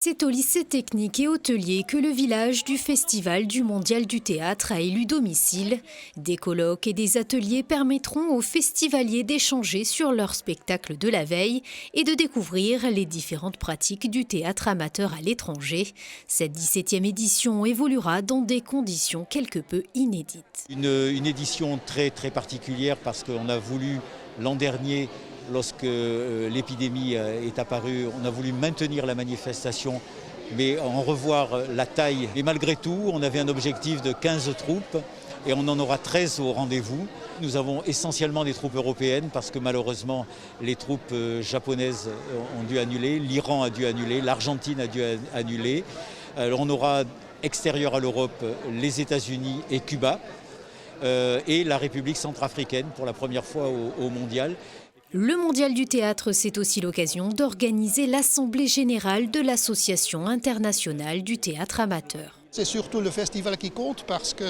C'est au lycée technique et hôtelier que le village du Festival du Mondial du Théâtre a élu domicile. Des colloques et des ateliers permettront aux festivaliers d'échanger sur leur spectacle de la veille et de découvrir les différentes pratiques du théâtre amateur à l'étranger. Cette 17e édition évoluera dans des conditions quelque peu inédites. Une édition très particulière parce qu'on a voulu l'an dernier, lorsque l'épidémie est apparue, on a voulu maintenir la manifestation mais en revoir la taille. Et malgré tout, on avait un objectif de 15 troupes et on en aura 13 au rendez-vous. Nous avons essentiellement des troupes européennes parce que malheureusement les troupes japonaises ont dû annuler, l'Iran a dû annuler, l'Argentine a dû annuler. Alors on aura extérieur à l'Europe les États-Unis et Cuba et la République centrafricaine pour la première fois au mondial. Le Mondial du Théâtre, c'est aussi l'occasion d'organiser l'Assemblée générale de l'Association internationale du théâtre amateur. C'est surtout le festival qui compte parce que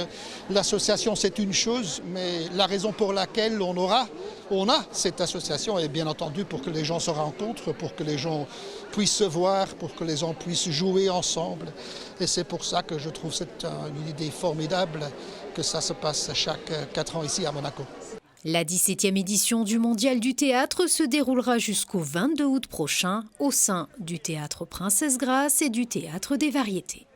l'association c'est une chose, mais la raison pour laquelle on a cette association est bien entendu pour que les gens se rencontrent, pour que les gens puissent se voir, pour que les gens puissent jouer ensemble. Et c'est pour ça que je trouve c'est une idée formidable que ça se passe chaque 4 ans ici à Monaco. La 17e édition du Mondial du Théâtre se déroulera jusqu'au 22 août prochain au sein du Théâtre Princesse Grace et du Théâtre des Variétés.